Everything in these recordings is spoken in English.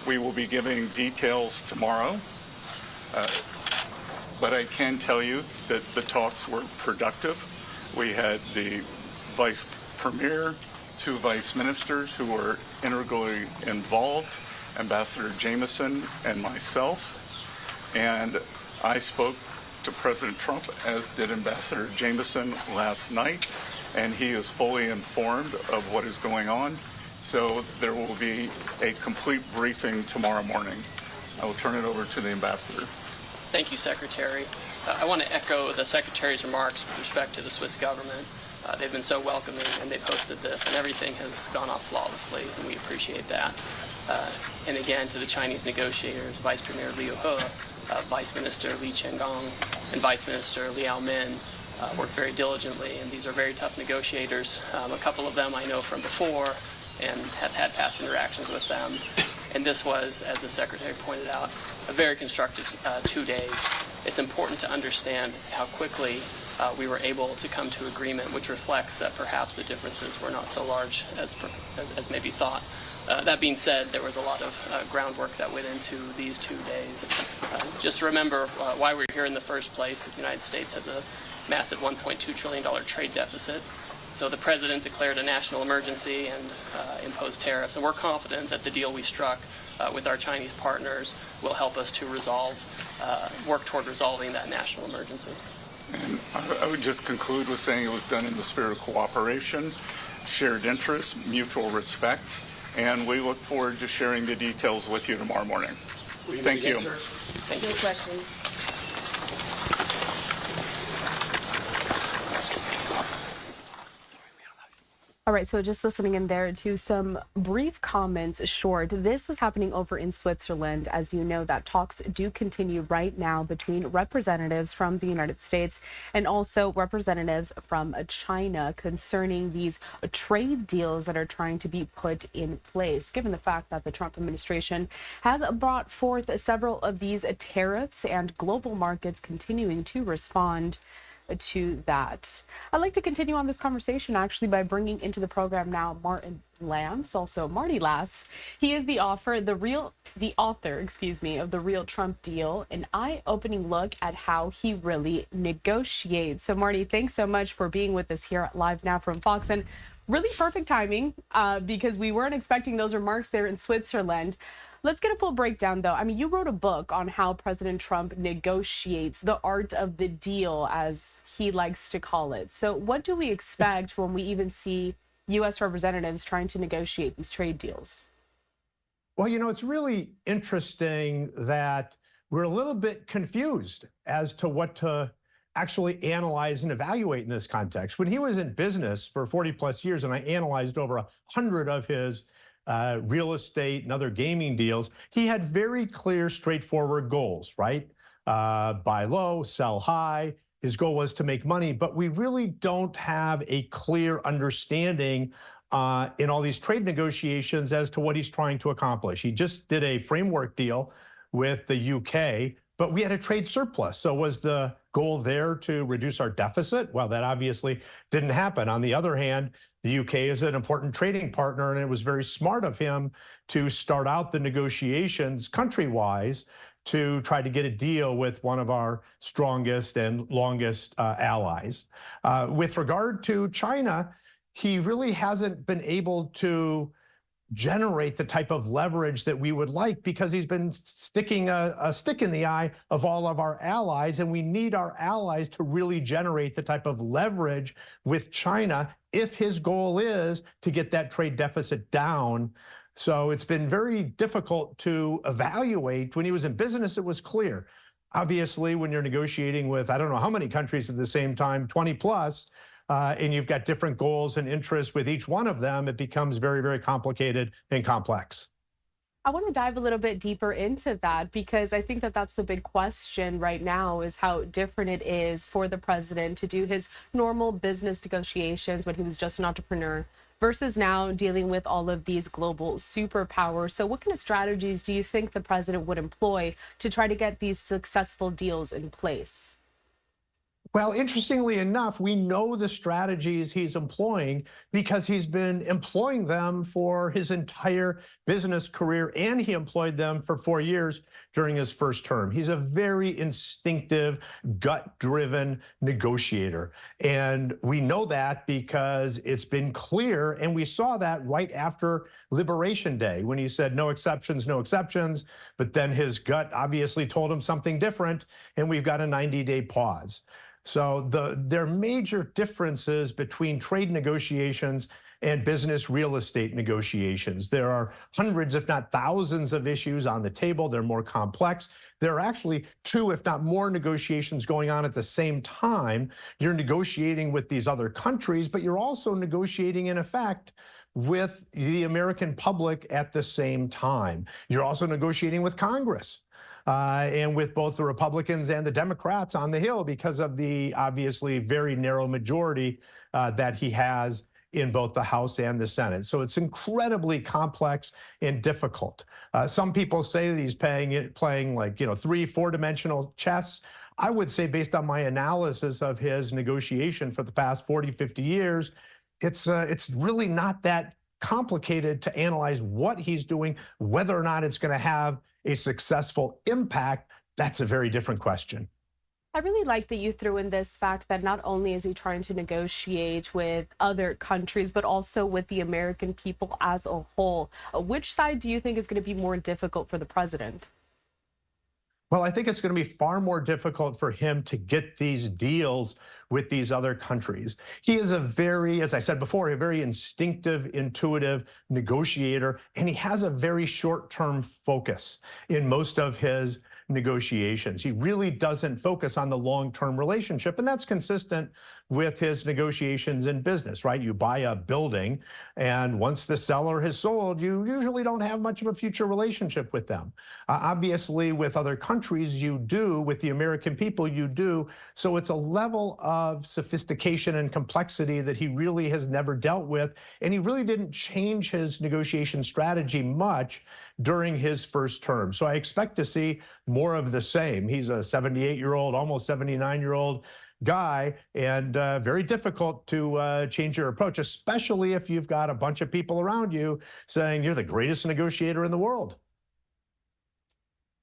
We will be giving details tomorrow, but I can tell you that the talks were productive. We had the Vice Premier, 2 Vice Ministers who were integrally involved, Ambassador Jamieson and myself, and I spoke to President Trump, as did Ambassador Jamieson last night, and he is fully informed of what is going on. So there will be a complete briefing tomorrow morning. I will turn it over to the ambassador. Thank you, Secretary. I want to echo the Secretary's remarks with respect to the Swiss government. They've been so welcoming, and they've hosted this, and everything has gone off flawlessly, and we appreciate that. And again, to the Chinese negotiators, Vice Premier Liu He, Vice Minister Li Qiangong, and Vice Minister Liao Min worked very diligently, and these are very tough negotiators. A couple of them I know from before and have had past interactions with them. And this was, as the Secretary pointed out, a very constructive 2 days. It's important to understand how quickly we were able to come to agreement, which reflects that perhaps the differences were not so large as maybe thought. That being said, there was a lot of groundwork that went into these 2 days. Just remember why we're here in the first place. The United States has a massive $1.2 trillion trade deficit. So the President declared a national emergency and imposed tariffs. And we're confident that the deal we struck with our Chinese partners will help us to work toward resolving that national emergency. And I would just conclude with saying it was done in the spirit of cooperation, shared interests, mutual respect, and we look forward to sharing the details with you tomorrow morning. Thank you. Thank you. Any questions? All right, so just listening in there to some brief comments short. This was happening over in Switzerland. As you know, that talks do continue right now between representatives from the United States and also representatives from China concerning these trade deals that are trying to be put in place, given the fact that the Trump administration has brought forth several of these tariffs and global markets continuing to respond to that. I'd like to continue on this conversation actually by bringing into the program now Marty Latz. He is the author, of the Real Trump Deal, an eye-opening look at how he really negotiates. So Marty, thanks so much for being with us here at Live Now from Fox, and really perfect timing because we weren't expecting those remarks there in Switzerland. Let's get a full breakdown, though. I mean, you wrote a book on how President Trump negotiates, the art of the deal, as he likes to call it. So what do we expect when we even see U.S. representatives trying to negotiate these trade deals? Well, you know, it's really interesting that we're a little bit confused as to what to actually analyze and evaluate in this context. When he was in business for 40 plus years, and I analyzed over 100 of his real estate and other gaming deals, he had very clear, straightforward goals, right? Buy low, sell high. His goal was to make money, but we really don't have a clear understanding in all these trade negotiations as to what he's trying to accomplish. He just did a framework deal with the UK, but we had a trade surplus. So was the goal there to reduce our deficit? Well, that obviously didn't happen. On the other hand, the UK is an important trading partner, and it was very smart of him to start out the negotiations country-wise to try to get a deal with one of our strongest and longest allies. With regard to China, he really hasn't been able to generate the type of leverage that we would like because he's been sticking a stick in the eye of all of our allies, and we need our allies to really generate the type of leverage with China if his goal is to get that trade deficit down. So it's been very difficult to evaluate. When he was in business, it was clear. Obviously, when you're negotiating with, I don't know how many countries at the same time, 20 plus, and you've got different goals and interests with each one of them, it becomes very, very complicated and complex. I want to dive a little bit deeper into that because I think that that's the big question right now is how different it is for the president to do his normal business negotiations when he was just an entrepreneur versus now dealing with all of these global superpowers. So what kind of strategies do you think the president would employ to try to get these successful deals in place? Well, interestingly enough, we know the strategies he's employing because he's been employing them for his entire business career, and he employed them for 4 years during his first term. He's a very instinctive, gut-driven negotiator. And we know that because it's been clear, and we saw that right after Liberation Day when he said no exceptions, no exceptions, but then his gut obviously told him something different, and we've got a 90-day pause. So there are major differences between trade negotiations and business real estate negotiations. There are hundreds, if not thousands, of issues on the table. They're more complex. There are actually two, if not more, negotiations going on at the same time. You're negotiating with these other countries, but you're also negotiating, in effect, with the American public at the same time. You're also negotiating with Congress. And with both the Republicans and the Democrats on the Hill because of the obviously very narrow majority that he has in both the House and the Senate. So it's incredibly complex and difficult. Some people say that he's playing like, 3-4-dimensional chess. I would say, based on my analysis of his negotiation for the past 40, 50 years, it's really not that complicated to analyze what he's doing. Whether or not it's going to have a successful impact, that's a very different question. I really like that you threw in this fact that not only is he trying to negotiate with other countries, but also with the American people as a whole. Which side do you think is going to be more difficult for the president? Well, I think it's going to be far more difficult for him to get these deals with these other countries. He is a very, as I said before, a very instinctive, intuitive negotiator, and he has a very short-term focus in most of his negotiations. He really doesn't focus on the long-term relationship, and that's consistent with his negotiations in business, right? You buy a building, and once the seller has sold, you usually don't have much of a future relationship with them. Obviously, with other countries, you do. With the American people, you do. So it's a level of sophistication and complexity that he really has never dealt with, and he really didn't change his negotiation strategy much during his first term. So I expect to see more of the same. He's a 78-year-old, almost 79-year-old guy, and very difficult to change your approach, especially if you've got a bunch of people around you saying you're the greatest negotiator in the world.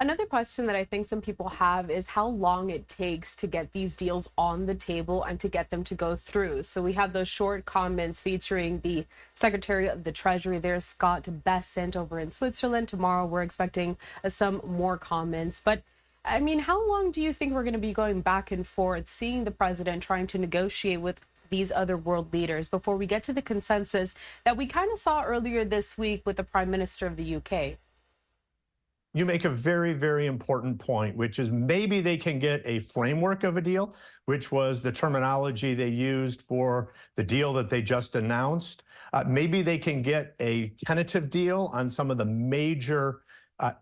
Another question that I think some people have is how long it takes to get these deals on the table and to get them to go through. So we have those short comments featuring the Secretary of the Treasury there, Scott Bessent, over in Switzerland. Tomorrow we're expecting some more comments. But I mean, how long do you think we're going to be going back and forth, seeing the president trying to negotiate with these other world leaders before we get to the consensus that we kind of saw earlier this week with the Prime Minister of the UK? You make a very, very important point, which is maybe they can get a framework of a deal, which was the terminology they used for the deal that they just announced. Maybe they can get a tentative deal on some of the major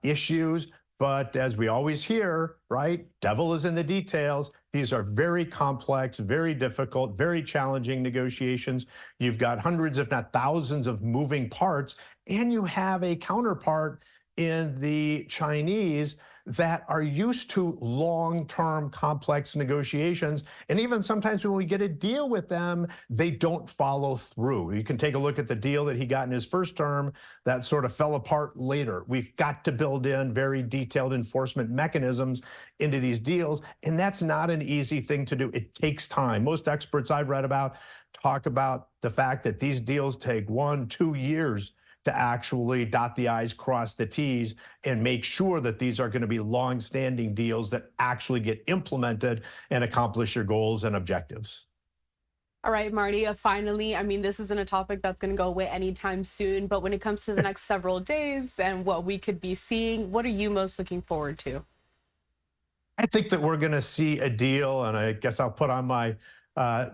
issues. But as we always hear, right, devil is in the details. These are very complex, very difficult, very challenging negotiations. You've got hundreds, if not thousands, of moving parts, and you have a counterpart in the Chinese that are used to long-term complex negotiations. And even sometimes when we get a deal with them, they don't follow through. You can take a look at the deal that he got in his first term that sort of fell apart later. We've got to build in very detailed enforcement mechanisms into these deals, and that's not an easy thing to do. It takes time. Most experts I've read about talk about the fact that these deals take 1-2 years to actually dot the I's, cross the T's, and make sure that these are going to be long-standing deals that actually get implemented and accomplish your goals and objectives. All right, Marty, finally, I mean, this isn't a topic that's going to go away anytime soon, but when it comes to the next several days and what we could be seeing, what are you most looking forward to? I think that we're going to see a deal, and I guess I'll put on my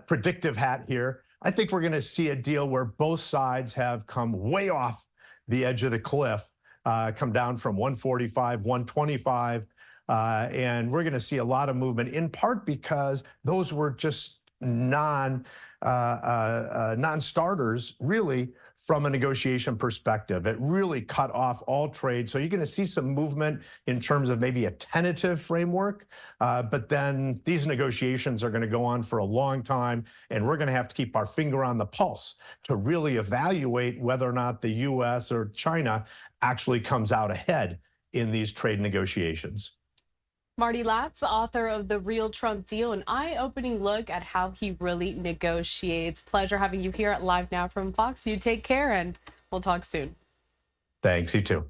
predictive hat here. I think we're going to see a deal where both sides have come way off the edge of the cliff, come down from 145, 125, and we're going to see a lot of movement, in part because those were just non-starters, really, from a negotiation perspective. It really cut off all trade. So you're going to see some movement in terms of maybe a tentative framework, but then these negotiations are going to go on for a long time, and we're going to have to keep our finger on the pulse to really evaluate whether or not the U.S. or China actually comes out ahead in these trade negotiations. Marty Latz, author of The Real Trump Deal, an eye-opening look at how he really negotiates. Pleasure having you here at Live Now from Fox. You take care, and we'll talk soon. Thanks, you too.